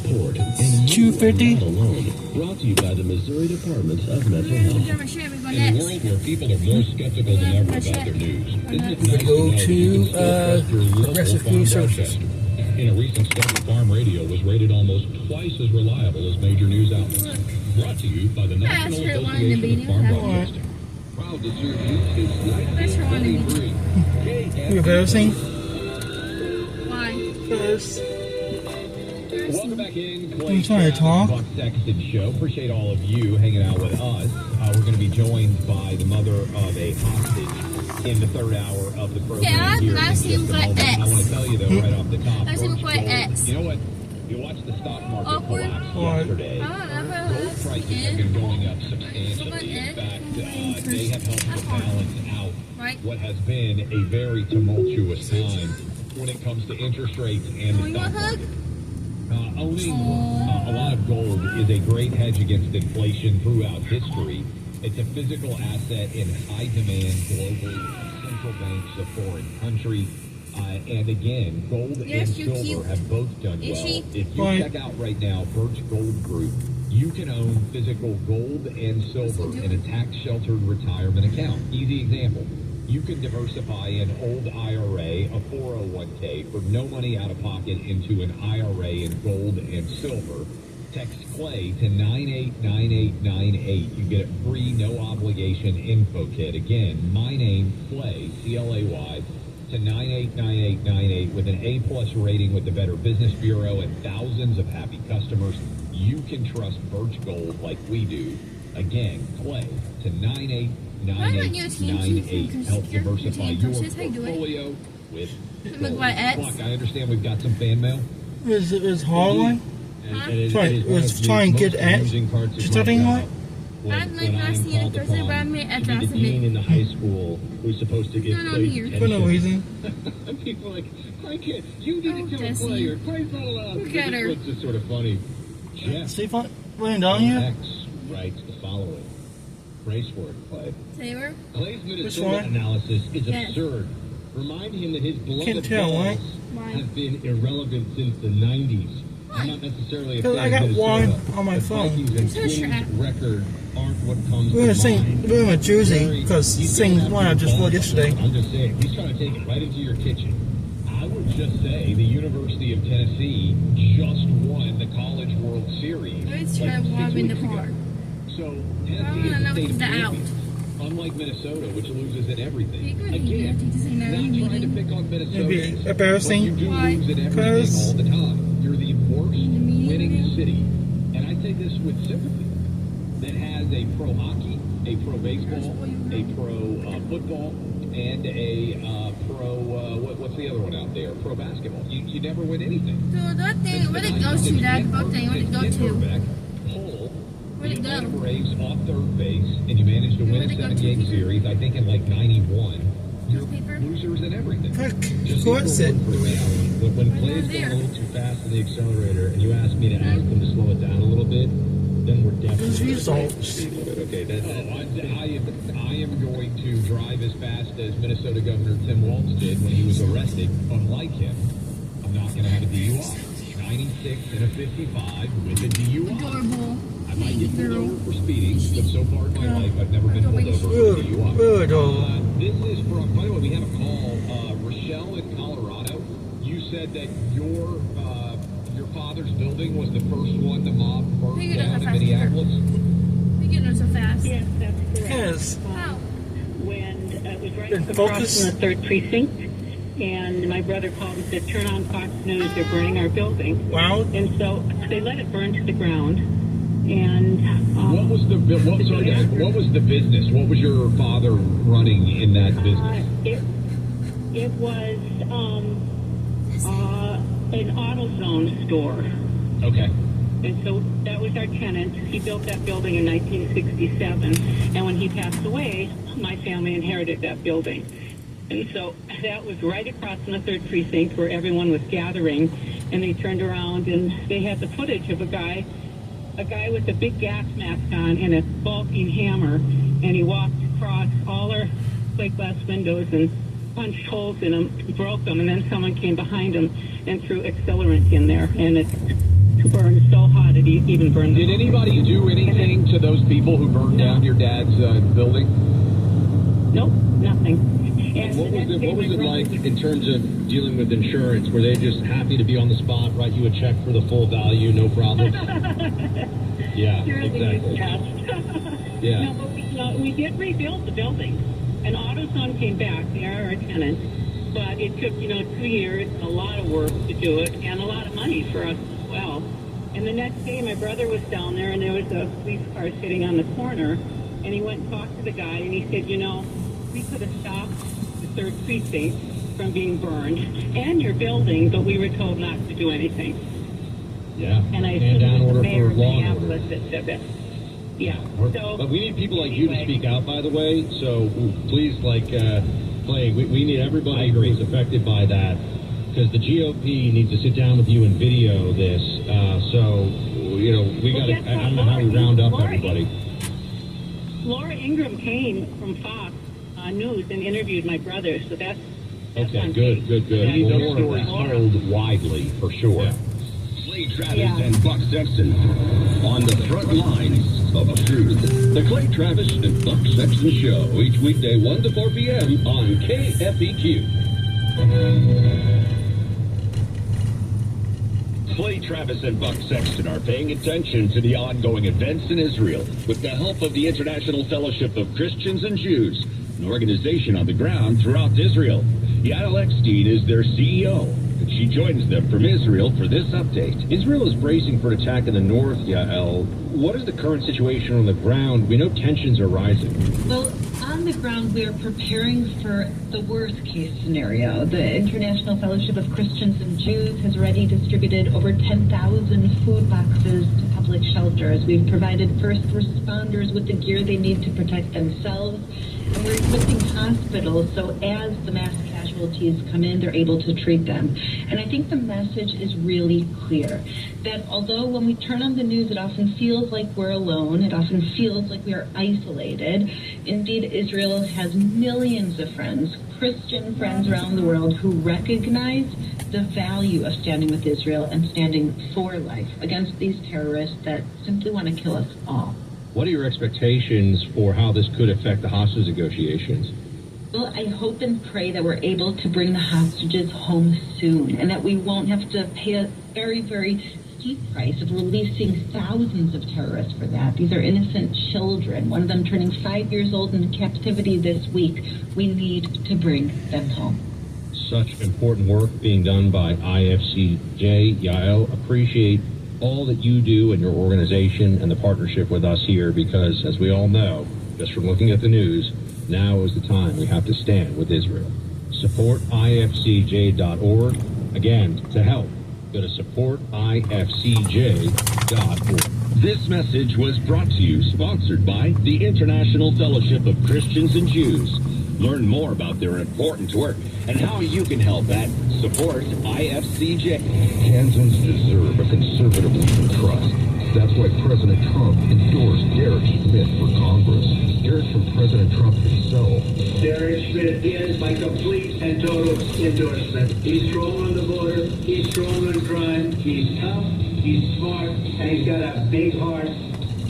support. It's $2.50. Brought to you by the Missouri Department of Mental Health. In a world where people are more skeptical than ever about their news, isn't it nice Go to to Progressive Community Services. In a recent study, Farm Radio was rated almost twice as reliable as major news outlets. Brought to you by the National Association of Farm Broadcasting. Proud to serve you since 1923. You embarrassing? Why? Because Welcome back in. I'm trying to talk. Buck Sexton Show. Appreciate all of you hanging out with us. We're going to be joined by the mother of a hostage in the third hour of the program. Yeah, here I in see just a what moment. X. I want to tell you though, right off the top, I see Birch what Gold- X. You know what? You watched the stock market Awkward. collapse What? yesterday. Gold prices have been going up substantially. In fact, they have helped to balance out what has been a very tumultuous time when it comes to interest rates and the stock market. Owning a lot of gold is a great hedge against inflation throughout history. It's a physical asset in high demand globally by central banks of foreign countries. And again, gold and silver have both done well. If you check out right now, Birch Gold Group, you can own physical gold and silver in a tax-sheltered retirement account. Easy example. You can diversify an old IRA, a 401k, for no money out of pocket into an IRA in gold and silver. Text Clay to 989898. You get a free, no obligation info kit. Again, my name, Clay, C-L-A-Y, to 989898 with an A+ rating with the Better Business Bureau and thousands of happy customers. You can trust Birch Gold like we do. Again, Clay to 989898. Help diversify your portfolio with Gold. Buck, I understand we've got some fan mail. is Harlan? Sorry, was trying to get at something like. When I'm called upon to be the dean in the high school who's supposed to give Clay attention. For no reason. People are like, Clay can't, you need to tell Clay, or Clay's not allowed. It's just sort of funny. Jeff See if I'm laying down here. X writes the following. Brace for it, Clay. Saber? Clay's Minnesota analysis is absurd. Remind him that his beloved balls have been irrelevant since the 90s. I'm not necessarily a fan I got of one Minnesota. on my The phone. Vikings and Twins record aren't what comes We're to mind. in a Jersey because same one I just wore yesterday. I'm just saying, he's trying to take it right into your kitchen. I would just say the University of Tennessee just won the College World Series. Let's try warming the park. So Tennessee is the state of champions. Unlike Minnesota, which loses at everything. Again, not trying to pick on Minnesota. It'd be embarrassing. But you do lose at everything all the time. You're the worst winning city. And I say this with sympathy. That has a pro hockey, a pro baseball, a pro football, and a pro, what's the other one out there? Pro basketball. You never win anything. So that thing, where'd it go to, Dad? Both thing, where'd it go to? Pull. Where'd it go? Braves off third base, and you managed to win a 7-game series, I think in like 91. You're losers in everything. Of course it. When Clay's going a little too fast in the accelerator, and you ask me to ask him to slow it down a little bit, then we're definitely results. Okay, I am going to drive as fast as Minnesota Governor Tim Walz did when he was arrested. Unlike him, I'm not going to have a DUI. 96 and a 55 with a DUI. Adorable. I might get pulled over for speeding, but so far in my life, I've never been pulled over for a DUI. This is from, by the way, we have a call. Rochelle in Colorado, you said that your father's building was the first one the mob burned down in Minneapolis? We get it so fast. Yes, that's correct. Yes. How? When it was right across from the 3rd precinct, and my brother called and said, turn on Fox News, they're burning our building. Wow. And so they let it burn to the ground. And what was the business? What was your father running in that business? It was an AutoZone store. Okay. And so that was our tenant. He built that building in 1967. And when he passed away, my family inherited that building. And so that was right across from the 3rd precinct where everyone was gathering. And they turned around and they had the footage of a guy with a big gas mask on and a bulking hammer. And he walked across all our plate glass windows and punched holes in them, broke them, and then someone came behind him and threw accelerant in there. And to burn so hot it even burned. Did anybody do anything to those people who burned down your dad's building? Nope, nothing. And what was it like in terms of dealing with insurance? Were they just happy to be on the spot, write you a check for the full value, no problem? Yeah, exactly. Yeah. No, but we did rebuild the building. And AutoZone came back. They are our tenant. But it took, 2 years, a lot of work to do it, and a lot of money for us as well. And the next day, my brother was down there, and there was a police car sitting on the corner. And he went and talked to the guy, and he said, we could have stopped the 3rd precinct from being burned and your building, but we were told not to do anything. Yeah. And I hand down order mayor for law and Minneapolis order. that said that. Yeah. So, but we need people like you to speak out, by the way. So please, Clay, we need everybody who is affected by that, because the GOP needs to sit down with you and video this. We got to. I don't know how we round up everybody. Laura Ingraham came from Fox News and interviewed my brother, so that's okay. Good. We need those stories told widely, for sure. Yeah. Clay Travis and Buck Sexton on the front lines of truth. The Clay Travis and Buck Sexton Show, each weekday 1 to 4 p.m. on KFEQ. Clay Travis and Buck Sexton are paying attention to the ongoing events in Israel with the help of the International Fellowship of Christians and Jews, an organization on the ground throughout Israel. Yael Eckstein is their CEO, and she joins them from Israel for this update. Israel is bracing for an attack in the north, Yael. What is the current situation on the ground? We know tensions are rising. Well, on the ground, we are preparing for the worst-case scenario. The International Fellowship of Christians and Jews has already distributed over 10,000 food boxes to public shelters. We've provided first responders with the gear they need to protect themselves, and we're equipping hospitals so as the mass casualties come in, they're able to treat them. And I think the message is really clear, that although when we turn on the news, it often feels like we're alone, it often feels like we are isolated. Indeed, Israel has millions of friends, Christian friends around the world, who recognize the value of standing with Israel and standing for life against these terrorists that simply want to kill us all. What are your expectations for how this could affect the hostage negotiations? Well, I hope and pray that we're able to bring the hostages home soon, and that we won't have to pay a very, very steep price of releasing thousands of terrorists for that. These are innocent children, one of them turning 5 years old in captivity this week. We need to bring them home. Such important work being done by IFCJ. Yael, appreciate all that you do and your organization and the partnership with us here, because as we all know, just from looking at the news, now is the time we have to stand with Israel. Support IFCJ.org. Again, to help, go to supportifcj.org. This message was brought to you, sponsored by the International Fellowship of Christians and Jews. Learn more about their important work and how you can help at Support IFCJ. Kansans deserve a conservative leader trust. That's why President Trump endorsed Derek Schmidt for Congress. Hear it from President Trump himself. Derek Schmidt is my complete and total endorsement. He's strong on the border. He's strong on crime. He's tough. He's smart. And he's got a big heart.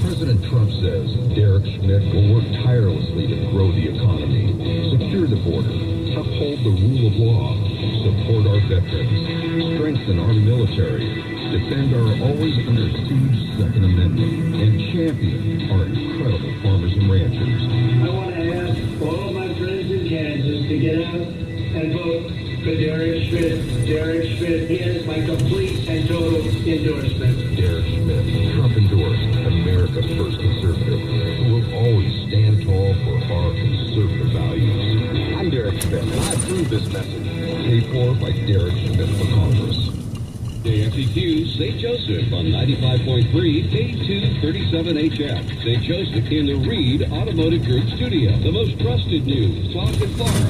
President Trump says Derek Schmidt will work tirelessly to grow the economy, secure the border, uphold the rule of law, support our veterans, strengthen our military, defend our always under siege Second Amendment, and champion our incredible farmers and ranchers. I want to ask all of my friends in Kansas to get out and vote for Derek Schmidt. Derek Schmidt, he has my complete and total endorsement. Derek Schmidt, Trump endorsed, America's first conservative, who will always stand tall for our conservative values. I'm Derek Schmidt, and I approve this message. Paid for by Derek Schmidt for Congress. KFEQ St. Joseph on 95.3 K237HF. St. Joseph in the Reed Automotive Group Studio. The most trusted news, talk and farm.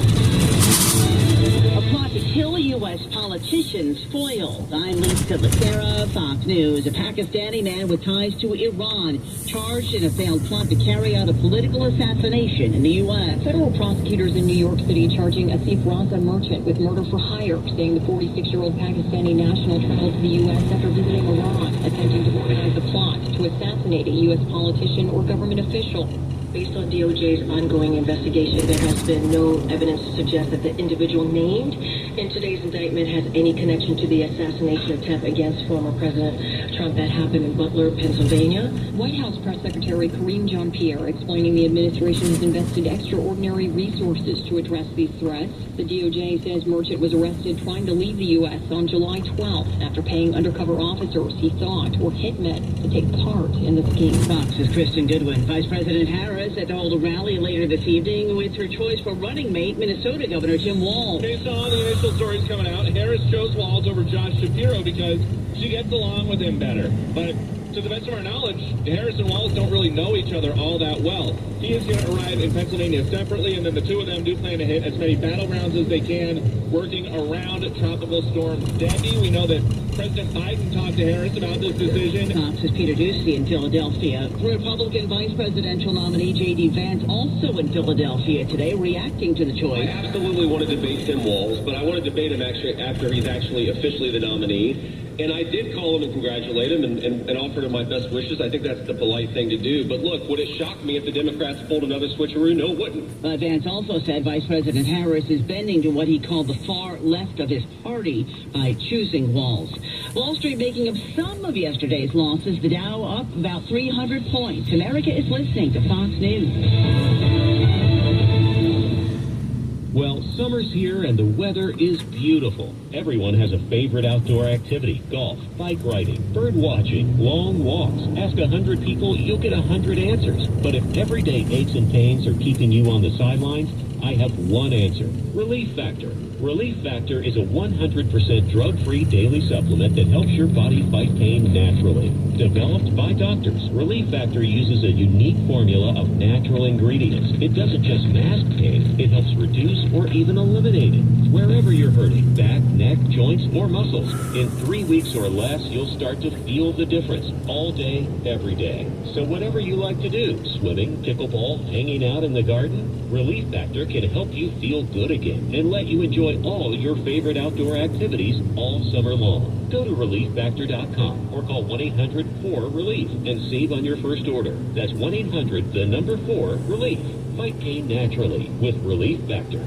A plot to kill U.S. politicians foiled. I'm Lisa Becerra, Fox News. A Pakistani man with ties to Iran charged in a failed plot to carry out a political assassination in the U.S. Federal prosecutors in New York City charging Asif Raza merchant with murder for hire, saying the 46-year-old Pakistani national traveled to the U.S. after visiting Iran, attempting to organize a plot to assassinate a U.S. politician or government official. Based on DOJ's ongoing investigation, there has been no evidence to suggest that the individual named in today's indictment has any connection to the assassination attempt against former President Trump that happened in Butler, Pennsylvania. White House Press Secretary Karine Jean-Pierre explaining the administration has invested extraordinary resources to address these threats. The DOJ says Merchant was arrested trying to leave the U.S. on July 12th after paying undercover officers he thought were hitmen to take part in the scheme. Fox's Kristen Goodwin. Vice President Harris set to hold a rally later this evening with her choice for running mate, Minnesota Governor Tim Walz. Based on the initial stories coming out, Harris chose Walz over Josh Shapiro because she gets along with him better. But to the best of our knowledge, Harris and Walz don't really know each other all that well. He is going to arrive in Pennsylvania separately, and then the two of them do plan to hit as many battlegrounds as they can, working around Tropical Storm Debbie. We know that President Biden talked to Harris about this decision. Fox's Peter Doocy in Philadelphia. Republican vice presidential nominee J.D. Vance also in Philadelphia today, reacting to the choice. I absolutely want to debate Tim Walz, but I want to debate him actually after he's actually officially the nominee. And I did call him and congratulate him and offered him my best wishes. I think that's the polite thing to do. But look, would it shock me if the Democrats pulled another switcheroo? No, it wouldn't. Vance also said Vice President Harris is bending to what he called the far left of his party by choosing Walz. Wall Street making up some of yesterday's losses. The Dow up about 300 points. America is listening to Fox News. Well, summer's here and the weather is beautiful. Everyone has a favorite outdoor activity: golf, bike riding, bird watching, long walks. Ask 100 people, you'll get 100 answers. But if everyday aches and pains are keeping you on the sidelines, I have one answer: Relief Factor. Relief Factor is a 100% drug-free daily supplement that helps your body fight pain naturally. Developed by doctors, Relief Factor uses a unique formula of natural ingredients. It doesn't just mask pain, it helps reduce or even eliminate it. Wherever you're hurting, back, neck, joints, or muscles, in 3 weeks or less, you'll start to feel the difference all day, every day. So whatever you like to do, swimming, pickleball, hanging out in the garden, Relief Factor can help you feel good again and let you enjoy all your favorite outdoor activities all summer long. Go to ReliefFactor.com or call 1-800-4-RELIEF and save on your first order. That's 1-800-4-RELIEF. Fight pain naturally with Relief Factor.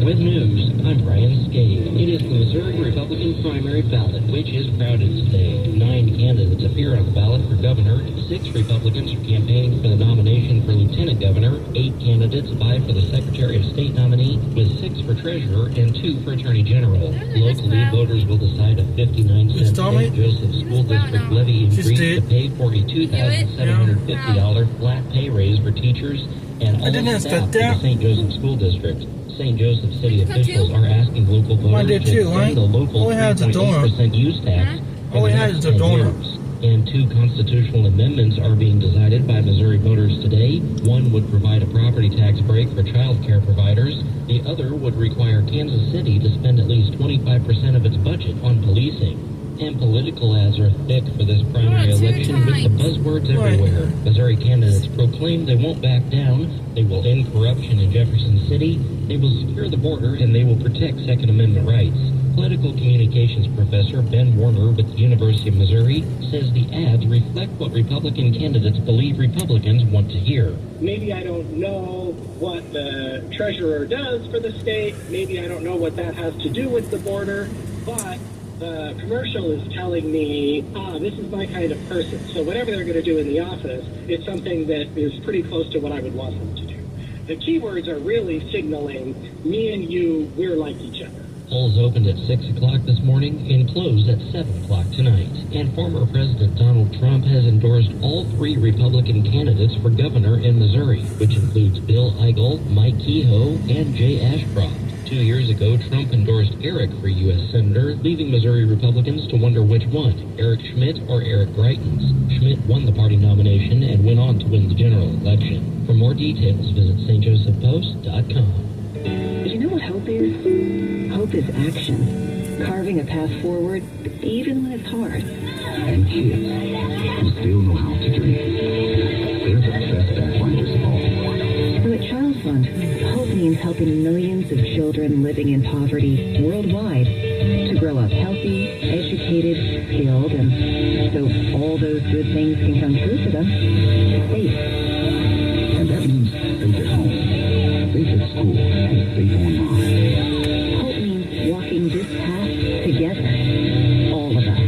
With news, I'm Brian Skade. It is the Missouri Republican primary ballot, which is crowded today. 9 candidates appear on the ballot for governor. 6 Republicans are campaigning for the nomination for lieutenant governor. 8 candidates vie for the Secretary of State nominee, with 6 for treasurer and 2 for attorney general. Locally, voters will decide a 59-cent St. Joseph School District levy increase to pay for a $2,750 flat pay raise for teachers and all staff of the St. Joseph School District. St. Joseph city officials are asking local voters to extend the local 3.8% use tax for the next 10 years. And 2 constitutional amendments are being decided by Missouri voters today. One would provide a property tax break for child care providers. The other would require Kansas City to spend at least 25% of its budget on policing. And political ads are thick for this primary election with the buzzwords everywhere. Missouri candidates proclaim they won't back down, they will end corruption in Jefferson City, they will secure the border, and they will protect Second Amendment rights. Political communications professor Ben Warner with the University of Missouri says the ads reflect what Republican candidates believe Republicans want to hear. Maybe I don't know what the treasurer does for the state, maybe I don't know what that has to do with the border, but the commercial is telling me, this is my kind of person. So whatever they're going to do in the office, it's something that is pretty close to what I would want them to do. The keywords are really signaling, me and you, we're like each other. Polls opened at 6 o'clock this morning and closed at 7 o'clock tonight. And former President Donald Trump has endorsed all 3 Republican candidates for governor in Missouri, which includes Bill Eigel, Mike Kehoe, and Jay Ashcroft. 2 years ago, Trump endorsed Eric for U.S. Senator, leaving Missouri Republicans to wonder which one, Eric Schmidt or Eric Greitens. Schmidt won the party nomination and went on to win the general election. For more details, visit stjosephpost.com. You know what hope is? Hope is action. Carving a path forward, even when it's hard. And kids who still know how to dream. They're the best pathfinders of all. So at Child Fund, hope means helping millions of children living in poverty worldwide to grow up healthy, educated, skilled, and so all those good things can come true for them, safe. And that means safe at home, safe at school, and safe online. Hope means walking this path together, all of us.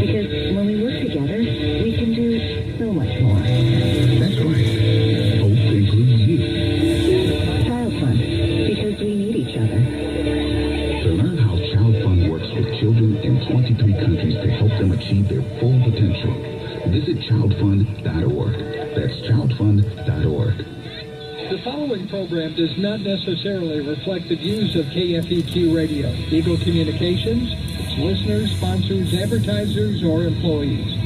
Because when we work together, we can do so much more. That's right. Hope includes you. Child Fund, because we need each other. To learn how Child Fund works with children in 23 countries to help them achieve their full potential, visit childfund.org. That's childfund.org. The following program does not necessarily reflect the views of KFEQ Radio, Eagle Communications, its listeners, sponsors, advertisers, or employees.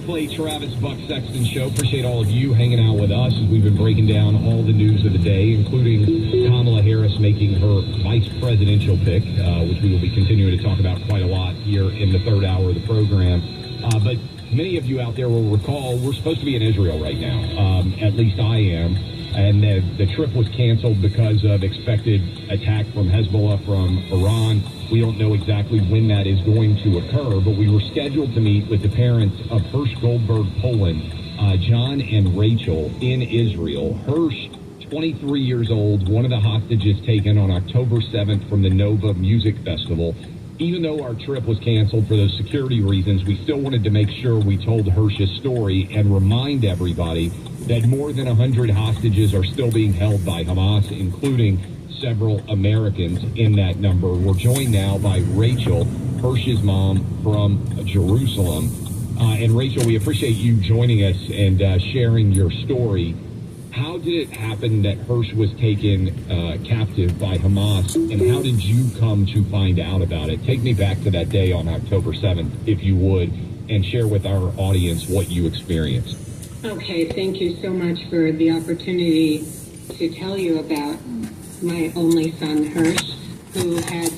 Clay Travis, Buck Sexton Show. Appreciate all of you hanging out with us as we've been breaking down all the news of the day, including Kamala Harris making her vice presidential pick, which we will be continuing to talk about quite a lot here in the third hour of the program. But many of you out there will recall we're supposed to be in Israel right now. At least I am. And the trip was canceled because of expected attack from Hezbollah from Iran. We don't know exactly when that is going to occur, but we were scheduled to meet with the parents of Hirsch Goldberg Poland, John and Rachel, in Israel. Hirsch, 23 years old, one of the hostages taken on October 7th from the Nova Music Festival. Even though our trip was canceled for those security reasons, we still wanted to make sure we told Hirsch's story and remind everybody that more than 100 hostages are still being held by Hamas, including several Americans in that number. We're joined now by Rachel, Hirsch's mom from Jerusalem. And Rachel, we appreciate you joining us and sharing your story. How did it happen that Hirsch was taken captive by Hamas, and how did you come to find out about it? Take me back to that day on October 7th, if you would, and share with our audience what you experienced. Okay, thank you so much for the opportunity to tell you about my only son, Hirsch, who had